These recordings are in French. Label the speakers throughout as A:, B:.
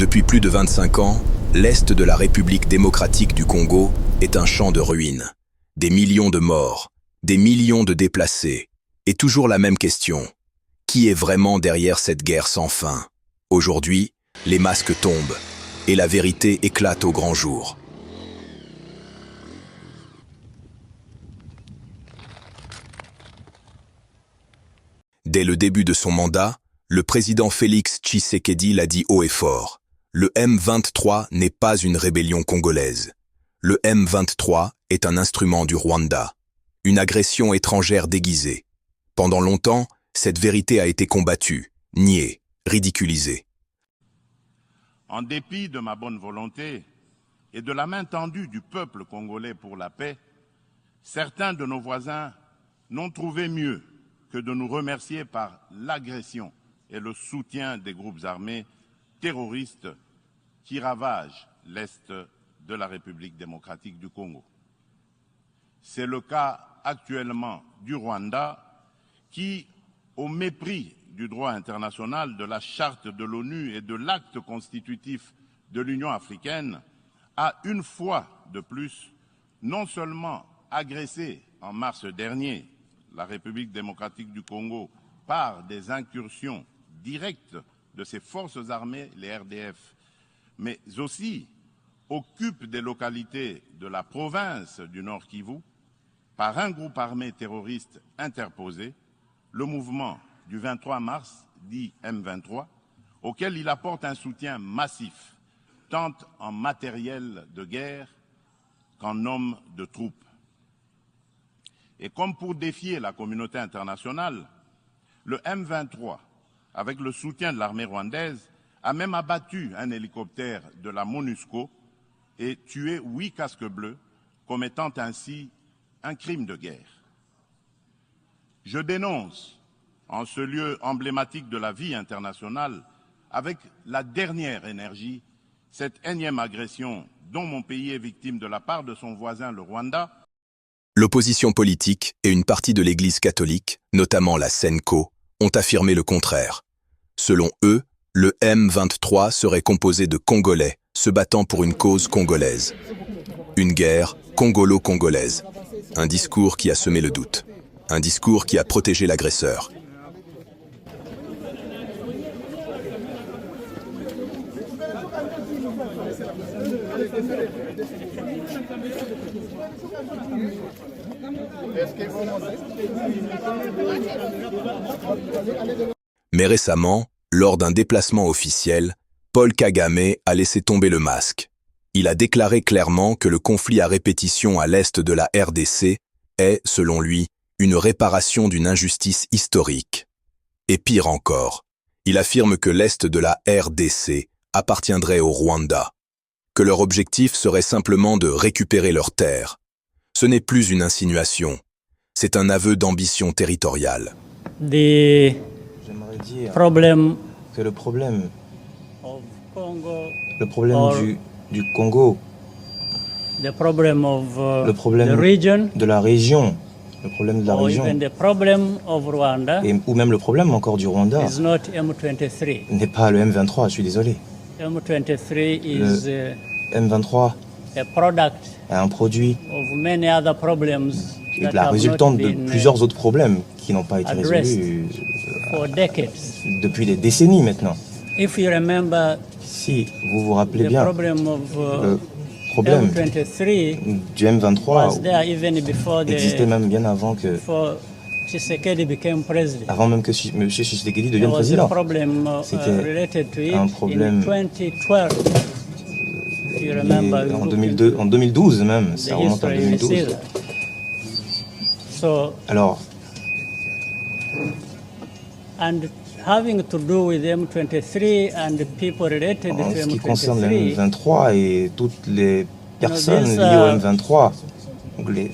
A: Depuis plus de 25 ans, l'Est de la République démocratique du Congo est un champ de ruines. Des millions de morts, des millions de déplacés, et toujours la même question. Qui est vraiment derrière cette guerre sans fin? Aujourd'hui, les masques tombent, et la vérité éclate au grand jour. Dès le début de son mandat, le président Félix Tshisekedi l'a dit haut et fort. Le M23 n'est pas une rébellion congolaise. Le M23 est un instrument du Rwanda, une agression étrangère déguisée. Pendant longtemps, cette vérité a été combattue, niée, ridiculisée.
B: En dépit de ma bonne volonté et de la main tendue du peuple congolais pour la paix, certains de nos voisins n'ont trouvé mieux que de nous remercier par l'agression et le soutien des groupes armés terroristes qui ravagent l'Est de la République démocratique du Congo. C'est le cas actuellement du Rwanda qui, au mépris du droit international, de la charte de l'ONU et de l'acte constitutif de l'Union africaine, a une fois de plus non seulement agressé en mars dernier la République démocratique du Congo par des incursions directes de ses forces armées, les RDF, mais aussi occupe des localités de la province du Nord Kivu par un groupe armé terroriste interposé, le mouvement du 23 mars, dit M23, auquel il apporte un soutien massif, tant en matériel de guerre qu'en hommes de troupes. Et comme pour défier la communauté internationale, le M23, avec le soutien de l'armée rwandaise, a même abattu un hélicoptère de la MONUSCO et tué 8 casques bleus, commettant ainsi un crime de guerre. Je dénonce, en ce lieu emblématique de la vie internationale, avec la dernière énergie, cette énième agression dont mon pays est victime de la part de son voisin le Rwanda.
A: L'opposition politique et une partie de l'Église catholique, notamment la SENCO, ont affirmé le contraire. Selon eux, le M23 serait composé de Congolais se battant pour une cause congolaise. Une guerre congolo-congolaise. Un discours qui a semé le doute. Un discours qui a protégé l'agresseur. Mais récemment, lors d'un déplacement officiel, Paul Kagame a laissé tomber le masque. Il a déclaré clairement que le conflit à répétition à l'est de la RDC est, selon lui, une réparation d'une injustice historique. Et pire encore, il affirme que l'est de la RDC appartiendrait au Rwanda, que leur objectif serait simplement de récupérer leurs terres. Ce n'est plus une insinuation, c'est un aveu d'ambition territoriale.
C: J'aimerais dire que le problème du Congo, le problème de la région, le problème de la région, ou même le problème encore du Rwanda, n'est pas le M23, je suis désolé. Le M23 est un produit et la résultante de plusieurs autres problèmes qui n'ont pas été résolus depuis des décennies maintenant. Si vous vous rappelez bien, le problème du M23 existait même bien avant que M. Tshisekedi devienne président. C'était un problème en 2012 même, ça remonte en 2012. Alors, en ce qui concerne le M23 et toutes les personnes liées au M23, donc les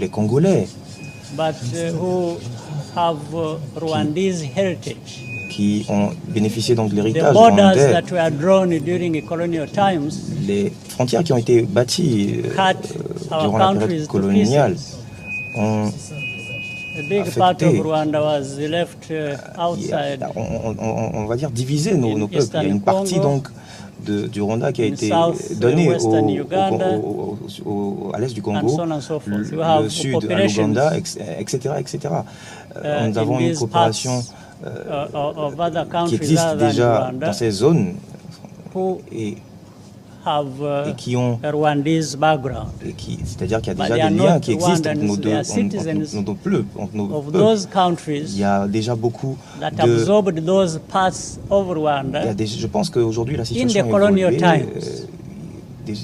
C: Congolais, qui ont bénéficié donc de l'héritage rwandais, les frontières qui ont été bâties durant la période coloniale ont affecté, on va dire diviser nos peuples. Il y a une partie donc du Rwanda qui a été donnée à l'est du Congo, le sud à l'Ouganda, etc. Nous avons une coopération qui existe déjà dans ces zones et qui ont, c'est-à-dire qu'il y a déjà des liens qui existent entre nos deux peuples. Il y a déjà beaucoup je pense qu'aujourd'hui la situation est évoluée.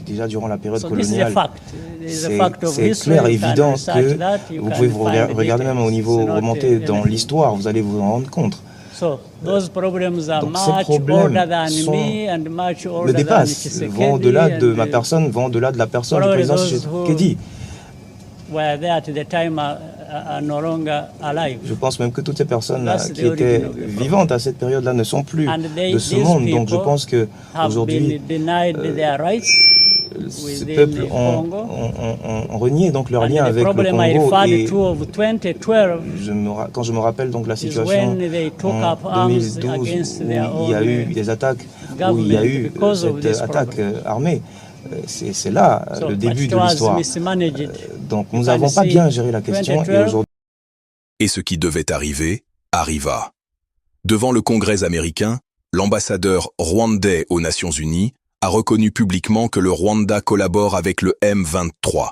C: Déjà durant la période coloniale, c'est clair et évident que vous pouvez vous regarder même au niveau remonté dans l'histoire, vous allez vous en rendre compte. Donc ces problèmes me dépassent, vont au-delà de ma personne, vont au-delà de la personne du président Tshisekedi. Je pense même que toutes ces personnes qui étaient vivantes à cette période-là ne sont plus de ce monde. Donc je pense qu'aujourd'hui, ces peuples ont renié donc leur lien avec le Congo. Et quand je me rappelle donc la situation en 2012 où il y a eu des attaques, où il y a eu cette attaque armée, c'est là le début de l'histoire. Donc nous n'avons pas bien géré la question et aujourd'hui...
A: Et ce qui devait arriver, arriva. Devant le Congrès américain, l'ambassadeur rwandais aux Nations Unies a reconnu publiquement que le Rwanda collabore avec le M23.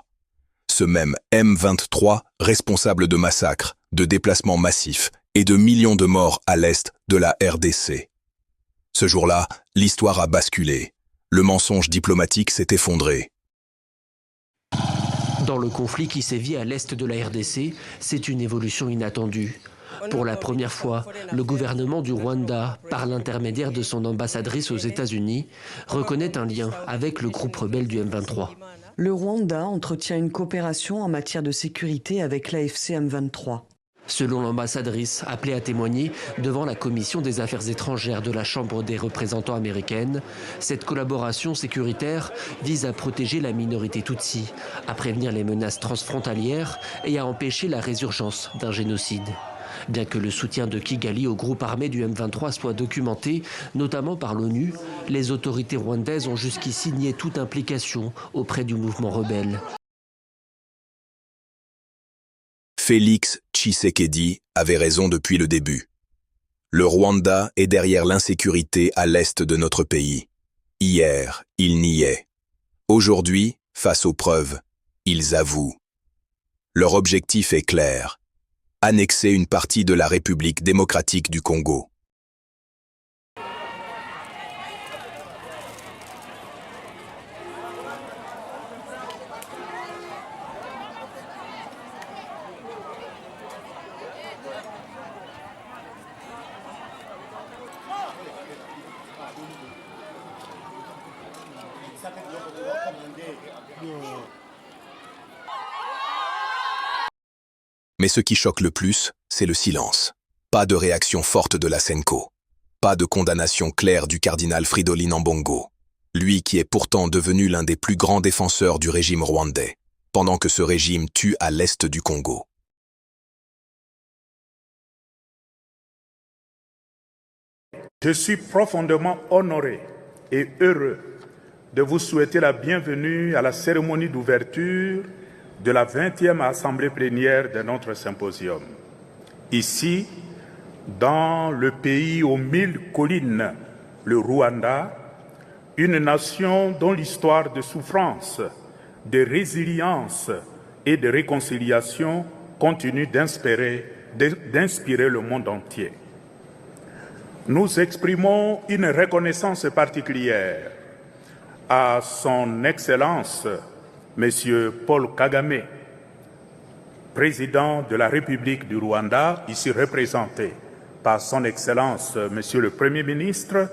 A: Ce même M23, responsable de massacres, de déplacements massifs et de millions de morts à l'est de la RDC. Ce jour-là, l'histoire a basculé. Le mensonge diplomatique s'est effondré.
D: Dans le conflit qui sévit à l'est de la RDC, c'est une évolution inattendue. Pour la première fois, le gouvernement du Rwanda, par l'intermédiaire de son ambassadrice aux États-Unis, reconnaît un lien avec le groupe rebelle du M23.
E: Le Rwanda entretient une coopération en matière de sécurité avec l'AFC M23.
D: Selon l'ambassadrice, appelée à témoigner devant la Commission des Affaires étrangères de la Chambre des représentants américaine, cette collaboration sécuritaire vise à protéger la minorité Tutsi, à prévenir les menaces transfrontalières et à empêcher la résurgence d'un génocide. Bien que le soutien de Kigali au groupe armé du M23 soit documenté, notamment par l'ONU, les autorités rwandaises ont jusqu'ici nié toute implication auprès du mouvement rebelle.
A: Félix Tshisekedi avait raison depuis le début. Le Rwanda est derrière l'insécurité à l'est de notre pays. Hier, ils niaient. Aujourd'hui, face aux preuves, ils avouent. Leur objectif est clair. Annexer une partie de la République démocratique du Congo. Mais ce qui choque le plus, c'est le silence. Pas de réaction forte de la SENCO. Pas de condamnation claire du cardinal Fridolin Ambongo. Lui qui est pourtant devenu l'un des plus grands défenseurs du régime rwandais, pendant que ce régime tue à l'est du Congo.
F: Je suis profondément honoré et heureux de vous souhaiter la bienvenue à la cérémonie d'ouverture de la 20e assemblée plénière de notre symposium. Ici, dans le pays aux 1000 collines, le Rwanda, une nation dont l'histoire de souffrance, de résilience et de réconciliation continue d'inspirer le monde entier. Nous exprimons une reconnaissance particulière à son Excellence, Monsieur Paul Kagame, président de la République du Rwanda, ici représenté par son Excellence, Monsieur le Premier ministre,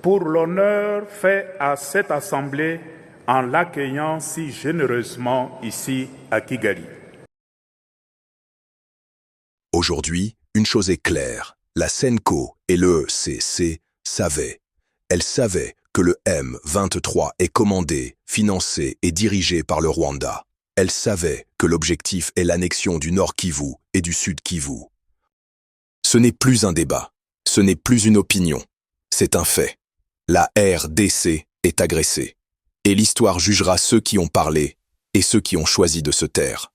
F: pour l'honneur fait à cette Assemblée en l'accueillant si généreusement ici à Kigali.
A: Aujourd'hui, une chose est claire, la SENCO et le ECC savaient. Elles savaient que le M23 est commandé, financé et dirigé par le Rwanda. Elle savait que l'objectif est l'annexion du Nord Kivu et du Sud Kivu. Ce n'est plus un débat, ce n'est plus une opinion, c'est un fait. La RDC est agressée. Et l'histoire jugera ceux qui ont parlé et ceux qui ont choisi de se taire.